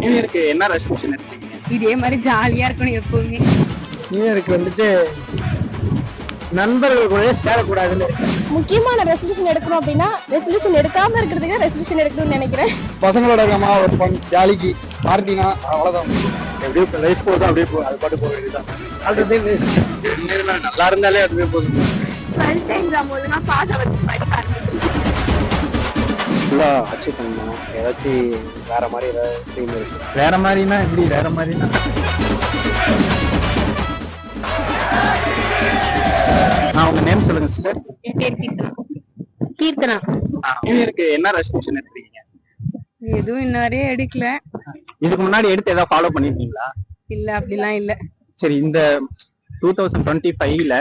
New இயருக்கு என்ன resolution எடுத்தீங்க? இதே மாதிரி ஜாலியா இருக்கணும் எப்பவுமே. நியூ இயருக்கு வந்துட்டு நண்பர்கள் கூட சேரக்கூடாதுன்னு முக்கியமான ரெசல்யூஷன் எடுக்கணும் அப்படின்னா ரெசல்யூஷன் எடுக்காம இருக்கிறதுக்கு ரெசல்யூஷன் எடுக்கணும்னு நினைக்கிறேன். பசங்களோட இருக்கமா ஒரு ஃபன் ஜாலிக்கு பார்ட்டினா அவ்வளவுதான். எப்படியோ லைஃப் போதும் அப்படியே அது பாட்டு போக வேண்டியதுதான். Already waste. நல்லா இருந்தாலே அதுவே போதும். 12th எக்ஸாம் ஒழுங்கா பாஸ் ஆகிறதுக்கு படிக்க ஆரம்பிச்சேன். ஃபுல்லாக அச்சீவ் பண்ணணும். ஏதாச்சும் வேற மாதிரி ஏதாவது ட்ரீம் இருக்கு? வேற மாதிரினா எப்படி? வேற மாதிரினா உங்க நேம் சொல்லுங்க சிஸ்டர். என் பேர் கீர்த்தனா. நியூ இயருக்கு என்ன ரெசல்யூஷன் எடுத்தீங்க? எதுவும் இன்ன வரையும் எடுக்கல. இதுக்கு முன்னாடி எடுத்து ஏதாவது ஃபாலோ பண்ணிருக்கீங்களா? இல்ல, அப்படிலாம் இல்ல. சரி, இந்த 2025ல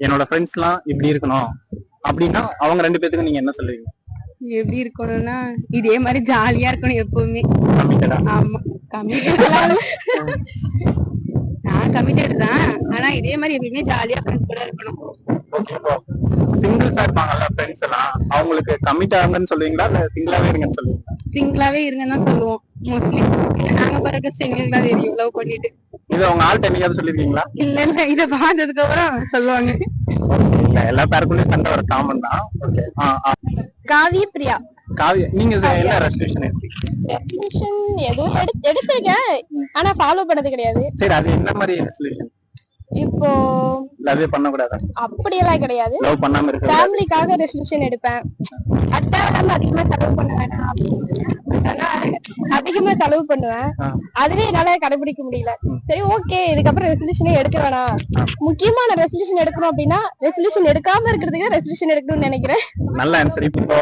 என்னோட ஃப்ரெண்ட்ஸ்லாம் இப்படி இருக்கணும் அப்படின்னா அவங்க 2 பேத்துக்கும் நீங்க என்ன சொல்லுவீங்க? எப்படி இருக்கணும்னா இதே மாதிரி ஜாலியா இருக்கணும் எப்பவுமே. கமிட்டடா? ஆமா, கமிட்டட். நான் கமிட்டட் தான். ஆனா இதே மாதிரி எப்பவுமே ஜாலியா ஃப்ரெண்ட்ஸ் கூட இருக்கணும். சிங்கிள்ஸா இருப்பாங்கல்ல ஃப்ரெண்ட்ஸ் எல்லாம், அவங்களுக்கு கமிட் ஆகுங்கன்னு சொல்லுவீங்களா இல்ல சிங்கிளாவே இருங்கன்னு சொல்லுவீங்களா? சிங்கிளாவே இருங்கன்னு தான் சொல்லுவோம் மோஸ்ட்லி. நாங்க பிறகு சிங்கிள் தான் தெரியும் லவ் பண்ணிட்டு. இது உங்க ஆள்கிட்ட என்னைக்காவது சொல்லிருக்கீங்களா? இல்ல இல்ல, இத பார்த்ததுக்கு அப்புறம் சொல்லுவாங்க. இல்ல, எல்லா பேருக்குள்ளயும் சண்டை ஒரு காமன் தான். காவிய பிரியா. காவியா, நீங்க என்ன ரெசல்யூஷன் எடுத்தீங்க? ரெசல்யூஷன் எதுவும் எடுத்திருக்கேன், ஆனா ஃபாலோ பண்ணது கிடையாது. சரி, அது என்ன மாதிரி ரெசல்யூஷன்? இப்போ லவ் பண்ண கூடாதா? அப்படியெல்லாம் கிடையாது. லவ் பண்ணாம இருக்க ஃபேமிலிக்காக ரெசல்யூஷன் எடுப்பேன். அட்டாவெல்லாம் அதிகமா செலவு பண்ண வேண்டாம் அதிகமா செலவு பண்ணுவேன். அதுவே என்னால கடைபிடிக்க முடியல. சரி, ஓகே, இதுக்கப்புறம் ரெசல்யூஷனே எடுக்க வேணாம். முக்கியமான ரெசல்யூஷன் எடுக்கணும் அப்படின்னா ரெசல்யூஷன் எடுக்காம இருக்கிறதுக்கு ரெசல்யூஷன் எடுக்கணும்னு நினைக்கிறேன். நல்ல ஆன்சர். இப்போ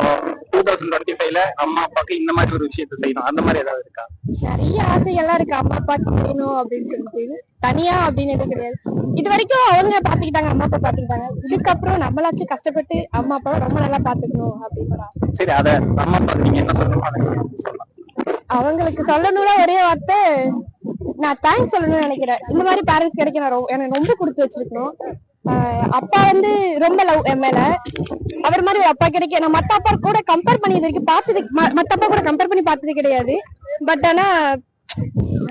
2025ல அம்மா அப்பாக்கு இந்த மாதிரி ஒரு விஷயத்தை செய்யணும், அந்த மாதிரி ஏதாவது இருக்கா? நிறைய ஆசைகள்லாம் இருக்கு அம்மா அப்பாக்கு செய்யணும் அப்படின்னு சொல்லிட்டு. தனியா அப்படின்னு கிடையாது. இது வரைக்கும் அவங்க பாத்துக்கிட்டாங்க, அம்மா அப்பா பாத்துக்கிட்டாங்க. இதுக்கப்புறம் நம்மளாச்சும் கஷ்டப்பட்டு அம்மா அப்பாவை ரொம்ப நல்லா பாத்துக்கணும் அப்படின்னு. சரி, அத அம்மா அப்பா நீங்க என்ன சொல்லணும் அதை சொல்லலாம். அவங்களுக்கு சொல்லணும்னா ஒரே வார்த்தை, நான் தேங்க்ஸ் சொல்லணும்னு நினைக்கிறேன். இந்த மாதிரி பேரண்ட்ஸ் கிடைக்க நான் எனக்கு ரொம்ப கொடுத்து வச்சிருக்கணும். அப்பா வந்து ரொம்ப லவ் என் மேல. அவர் மாதிரி ஒரு அப்பா கிடைக்க நான் மத்த அப்பா கூட கம்பேர் பண்ணி இது வரைக்கும் பார்த்தது, மத்த அப்பா கூட கம்பேர் பண்ணி பார்த்தது கிடையாது. பட் ஆனா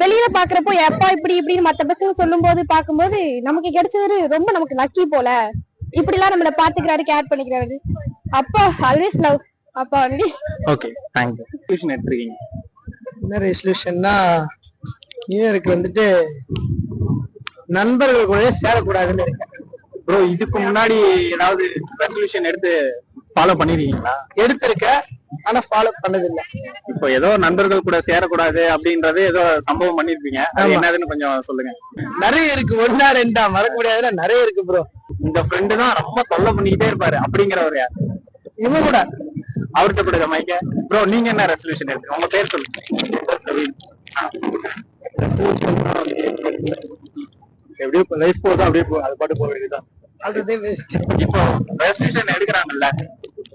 வெளியில பாக்குறப்போ எப்பா இப்படி இப்படின்னு மத்த பசங்க சொல்லும் போது பாக்கும்போது நமக்கு கிடைச்சது ரொம்ப நமக்கு லக்கி போல. இப்படி எல்லாம் நம்மள பாத்துக்கிறாரு, கேர் பண்ணிக்கிறாரு. அப்பா ஆல்வேஸ் லவ் அப்பா only. Okay, thank you. Resolution எடுத்துருக்கீங்க? என்ன ரெசல்யூஷன்னா நியூ இயருக்கு வந்துட்டு நண்பர்கள் கூட சேரக்கூடாதுன்னு இருக்கேன். ப்ரோ, இதுக்கு முன்னாடி ஏதாவது ரெசல்யூஷன் எடுத்து ஃபாலோ பண்ணிருக்கீங்களா? எடுத்திருக்க, ஆனா ஃபாலோ பண்ணது இல்ல. இப்போ ஏதோ நண்பர்கள் கூட சேரக்கூடாது அப்படின்றது ஏதோ சம்பவம் பண்ணிருப்பீங்க, அது என்னதுன்னு கொஞ்சம் சொல்லுங்க. நிறைய இருக்கு, 1 or 2 மறக்க முடியாதுன்னா நிறைய இருக்கு ப்ரோ. இந்த ஃப்ரெண்டு தான் ரொம்ப தொல்லை பண்ணிக்கிட்டே இருப்பாரு அப்படிங்கிறவர் யார்? இவன் கூட அவர்கிட்ட கொடுக்க மைக்க. ப்ரோ, நீங்க என்ன ரெசல்யூஷன் எடுத்து உங்க பேர் சொல்லுங்க. எப்படியோ லைஃப் போதும் அப்படியே அது பாட்டு போக வேண்டியதுதான். Already waste. இப்போ ரெசல்யூஷன் எடுக்கிறாங்கல்ல,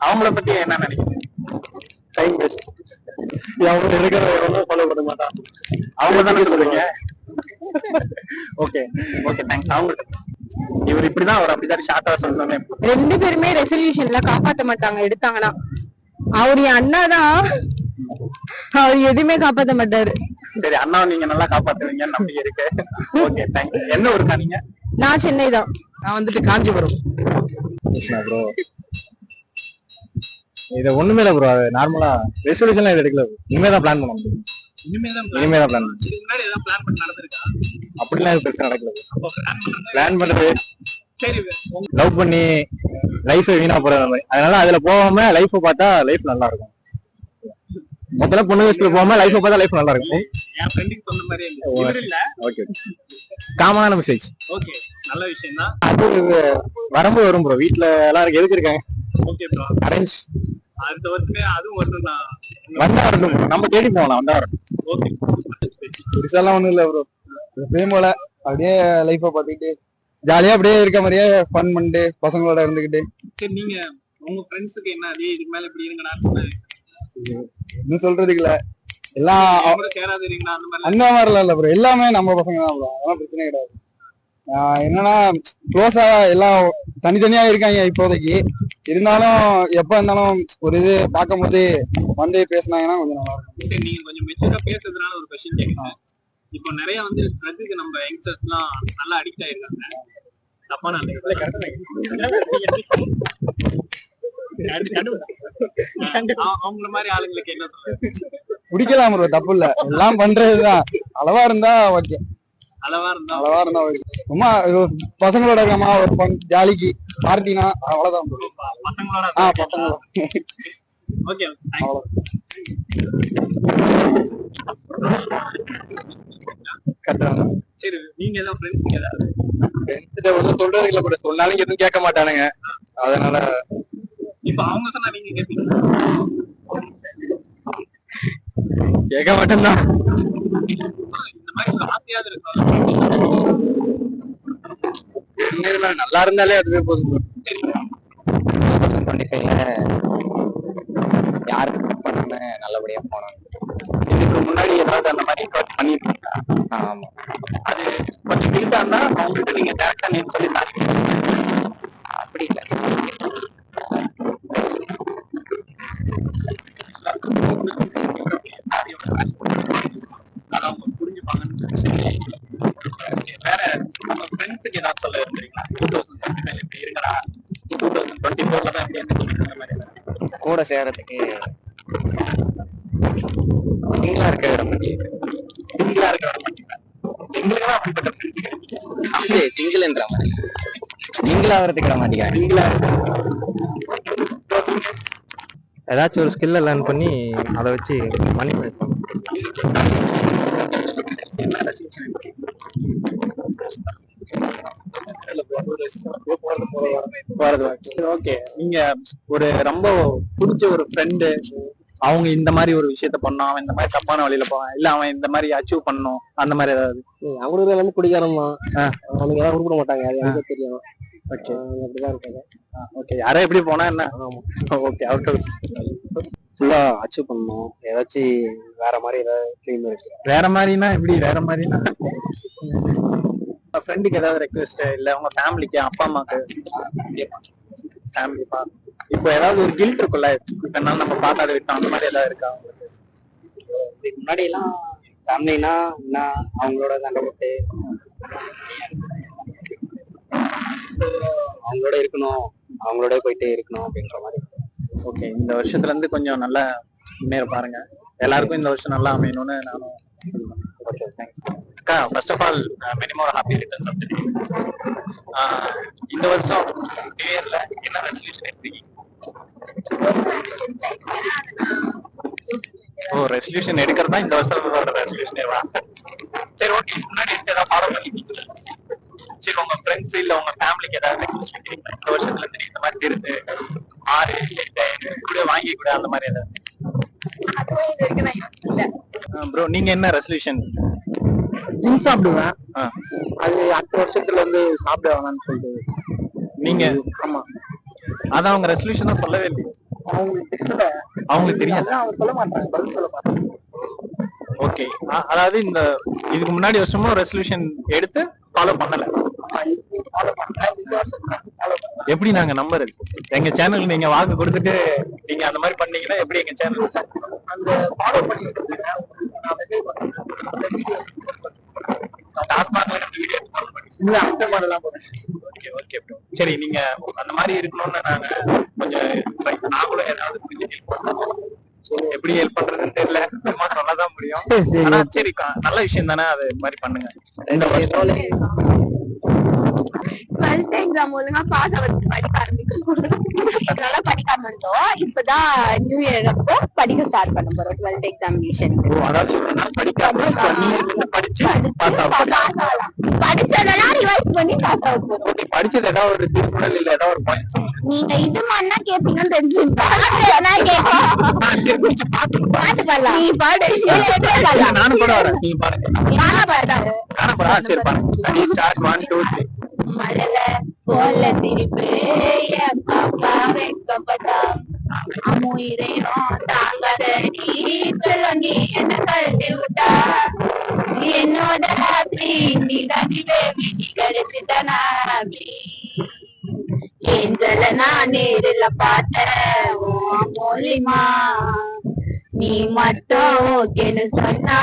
அவங்கள பத்தி என்ன நினைக்கிறீங்க? Time waste. அவங்க எடுக்கிறத ஃபாலோ பண்ண மாட்டான். அவங்க தானே சொல்லுங்க. Okay okay, thanks. அவங்க இவர் இப்படிதான், அவர் அப்படிதான் ஷார்ட்டா சொல்லணும்னு. 2 பேருமே ரெசல்யூஷன்ல காப்பாத்த மாட்டாங்க எடுத்தாங்கன்னா. அவர் என் அண்ணா தான், அவர் எதுவுமே காப்பாத்த மாட்டாரு. சரி, அண்ணா நீங்க நல்லா காப்பாத்துவீங்கன்னு நம்பிக்கை இருக்கு. Okay, thanks. என்ன ஊருக்கா நீங்க? நான் சென்னை தான். நான் வந்துட்டு காஞ்சிபுரம். ப்ரோ, இது ஒண்ணுமே இல்ல ப்ரோ. அது நார்மலா ரெசல்யூஷன்லாம் இது எடுக்கல. இனிமேதான் பிளான் பண்ண முடியும். இனிமேதான் பிளான் பண்ண. இதுக்கு முன்னாடி ஏதாவது பிளான் பண்ணி நடந்திருக்கா? அப்படிலாம் எதுவும் பெருசா நடக்கல. பிளான் பண்றது சரி, லவ் பண்ணி லைஃப் வீணா போறது மாதிரி. அதனால அதுல போகாம லைஃப் பார்த்தா லைஃப் நல்லா இருக்கும். மொத்தம் பொண்ணு வயசுல போகாம லைஃப் பார்த்தா லைஃப் நல்லா இருக்கும். என் ஃப்ரெண்டுக்கு சொன்ன மாதிரி இல்ல. ஓகே, காமனான மெசேஜ். ஓகே, நல்ல விஷயம் தான். அது வரும்போது வரும் ப்ரோ. வீட்டுல எல்லாரும் எதுக்கு இருக்காங்க? ஓகே ப்ரோ, அரேஞ்ச் அடுத்த வருஷமே அதுவும் வரணும் தான். வந்தா வரணும், நம்ம தேடி போகலாம். வந்தா வரணும். ஓகே, பெருசாலாம் ஒண்ணும் இல்ல ப்ரோ. பிரேமோல அப்படியே லைஃப பாத்துக்கிட்டு ஜாலியா அப்படியே இருக்க மாதிரியே ஃபன் பண்ணிட்டு பசங்களோட இருந்துகிட்டு. சரி, நீங்க உங்க ஃப்ரெண்ட்ஸுக்கு என்ன அதே இதுக்கு மேல இப்படி இருங்கடான்னு சொன்னாங்க? இன்னும் சொல்றதுக்கு இல்ல, எல்லாம் கேராதுறீங்களா அந்த மாதிரி? அந்த மாதிரிலாம் இல்ல ப்ரோ. எல்லாமே நம்ம பசங்க தான் ப்ரோ. அதெல்லாம் பிரச்சனை கிடையாது. என்னன்னா க்ளோஸா எல்லாம் தனித்தனியா இருக்காங்க இப்போதைக்கு. இருந்தாலும் எப்ப இருந்தாலும் ஒரு இது பார்க்கும்போது வந்து பேசினாங்கன்னா கொஞ்சம் நல்லா இருக்கும். நீங்க கொஞ்சம் மெச்சூரா பேசுறதுனால ஒரு கொஸ்டின் கேட்கணும். இப்போ நிறைய வந்து ட்ரக்குக்கு நம்ம யங்ஸ்டர்ஸ் எல்லாம் நல்லா அடிக்ட் ஆயிருக்காங்க. தப்பான அவங்கள மாதிரி ஆளுங்களுக்கு என்ன சொல்றது? குடிக்கலாம் ப்ரோ, தப்பு இல்ல, எல்லாம் பண்றதுதான். அளவா இருந்தா ஓகே, அளவா இருந்தா ஓகே. சும்மா பசங்களோட இருக்கமா ஒரு ஜாலிக்கு பார்ட்டினா அவ்வளவுதான் bro. பசங்களோட பசங்களோட ஓகே. சரி, நீங்க ஏதாவது ஃப்ரெண்ட்ஸ் ஏதாவது சொல்றது இல்ல கூட, சொன்னாலும் எதுவும் கேட்க மாட்டானுங்க. அதனால இப்ப அவங்க சொன்னா நீங்க கேட்பீங்க? கேட்க மாட்டேன்தான். இந்த மாதிரி ஒரு ஆசையாவது இருக்கும். நல்லா இருந்தாலே அதுவே போதும். யாருக்கு பண்ணாம நல்லபடியா போனோம். இதுக்கு முன்னாடி ஏதாவது அந்த மாதிரி பண்ணிருக்கீங்க? ஆமா, அது கொஞ்சம் நீட்டா இருந்தா அவங்ககிட்ட நீங்க டேரக்டா நேம் சொல்லி அப்படி இல்ல. வேற நம்ம ஃப்ரெண்ட்ஸுக்கு ஏதாவது சொல்ல விரும்புறீங்களா? 2025 இப்படி இருக்கடா, 2024 தான் எப்படி கூட சேர்றதுக்கு சிங்கிளா இருக்க விட மாட்டேன். சிங்கிளா இருக்க விட மாட்டீங்களா? எங்களுக்கு அப்படிப்பட்ட ஃப்ரெண்ட்ஸ் அப்படியே சிங்கிள்ன்ற மாதிரி சிங்கிள் ஆகிறதுக்கு விட மாட்டேங்க. சிங்கிளா ஏதாச்சும் ஒரு ஸ்கில்ல லேர்ன் பண்ணி அதை வச்சு மணி பேசலாம். ஓகே. நீங்க ஒரு ரொம்ப பிடிச்ச ஒரு ஃப்ரெண்டு, அவங்க இந்த மாதிரி ஒரு விஷயத்த பண்ணோம், அவன் இந்த மாதிரி தப்பான வழியில போவான், இல்ல அவன் இந்த மாதிரி அச்சீவ் பண்ணணும், அந்த மாதிரி ஏதாவது? அவங்களுக்கு எல்லாமே குடிக்காரமா, அவனுக்கு ஏதாவது கொடுக்க மாட்டாங்க, அது எனக்கு தெரியும். ஓகே, அப்படிதான் இருக்காங்க. ஓகே. யாரோ எப்படி போனா என்ன? ஓகே. அவுட் ஃபுல்லா அச்சீவ் பண்ணணும், ஏதாச்சும் வேற மாதிரி ஏதாவது ட்ரீம் இருக்கு. வேற மாதிரினா எப்படி? வேற மாதிரினா ஃப்ரெண்டுக்கு ஏதாவது ரெக்வெஸ்ட், இல்ல உங்க ஃபேமிலிக்கு, அப்பா அம்மாக்கு, ஃபேமிலிப்பா இப்போ ஏதாவது ஒரு கில்ட் இருக்குல்ல, இப்ப என்னால நம்ம பார்க்காத விட்டோம், அந்த மாதிரி ஏதாவது இருக்கா? இதுக்கு முன்னாடி எல்லாம் ஃபேமிலினா என்ன, அவங்களோட சண்டை போட்டு அவங்களோட இருக்கணும், அவங்களோட போயிட்டே இருக்கணும் அப்படின்ற மாதிரி. ஓகே. இந்த வருஷத்துல இருந்து கொஞ்சம் நல்லா முன்னேற பாருங்க. எல்லாருக்கும் இந்த வருஷம் நல்லா அமையணும்னு நானும். ஓகே, தேங்க்ஸ் அக்கா. First of all many more happy returns of the day. இந்த வருஷம் நியூ இயர்ல என்ன ரெசல்யூஷன் எடுத்தீங்க? ஓ, ரெசல்யூஷன் எடுக்கிறதா இந்த வருஷம் ரெசல்யூஷனேவா? சரி, ஓகே. முன்னாடி ஏதாவது ஃபாலோ பண்ணிக்கிட்டீங்க? சரி, உங்க ஃப்ரெண்ட்ஸ் இல்ல உங்க ஃபேமிலிக்கு ஏதாவது ரெக்வெஸ்ட் வைக்கிறீங்களா? இந்த வருஷத்துல இருந்து இந்த மாதிரி இருந்து 6 கூட வாங்கி கூட அந்த மாதிரி ஏதாவது? ப்ரோ, நீங்க என்ன ரெசல்யூஷன்? ட்ரிங்க் சாப்பிடுவேன், அது அடுத்த வருஷத்துல வந்து சாப்பிட வேணாம்னு சொல்லிட்டு. நீங்க? ஆமா, அதான் அவங்க ரெசல்யூஷன் தான் சொல்லவே இல்லையே. அவங்களுக்கு தெரியாது, அவங்க சொல்ல மாட்டாங்க, பதில் சொல்ல மாட்டாங்க. ஓகே. அதாவது இந்த இதுக்கு முன்னாடி வருஷமும் ரெசல்யூஷன் எடுத்து ஃபாலோ பண்ணல. எப்படி நாங்க நம்புறது? எங்க சேனல் நீங்க வாக்கு கொடுத்துட்டு நீங்க அந்த மாதிரி பண்ணீங்கன்னா எப்படி எங்க சேனல் அந்த ஃபாலோ பண்ணிட்டு ஓகே, ஓகே ப்ரோ. சரி, நீங்க அந்த மாதிரி இருக்கணும்னு நாங்க கொஞ்சம் நாங்களும் ஏதாவது ஹெல்ப் பண்ணோம். எப்படி ஹெல்ப் பண்றதுன்னு தெரியல, சும்மா சொல்லதான் முடியும். ஆனா சரி, நல்ல விஷயம் தானே, அது மாதிரி பண்ணுங்க. 2 வருஷம் டுவெல்த் எக்ஸாம் ஒழுங்கா பாஸ் ஆகிறதுக்கு படிக்க ஆரம்பிக்கணும். நல்லா படிக்காம இருந்தோம், இப்பதான் நியூ இயர் அப்போ படிக்க ஸ்டார்ட் பண்ண போறோம். டுவெல்த் எக்ஸாமினேஷன் அதாவது இவ்வளவு நாள் படிக்காம படிச்சு பாஸ் ஆகலாம். படிச்சதெல்லாம் ரிவைஸ் பண்ணி பாஸ் ஆக போறோம். ஓகே. படிச்சது ஏதாவது ஒரு திருக்குறள் இல்ல ஏதாவது ஒரு பாயிண்ட் சொல்லுங்க. நீங்க இது மண்ணா கேப்பீங்கன்னு தெரிஞ்சுப்பா. பாட்டு பாடலாம், நீ பாடு. நானும் கூட வரேன், நீங்க பாருங்க. நானும் பாடுறாரு. நானும் கூட. சரி, பாருங்க. ஸ்டார்ட் 1 2 3. மழல போல சிரிப்பு என் பாப்பா வைக்கப்பட்டா, அம்முயிரையும் தாங்காதடி சொல்லி என்ன கழட்டி விட்டா, என்னோட ஹாப்பி நீ தாண்டி பேபி, நீ கிடைச்சிட்டா ஹாப்பி, ஏஞ்சல நான் நேரில் பார்த்தேன் மூலிமா நீ மட்டும் ஓகேன்னு சொன்னா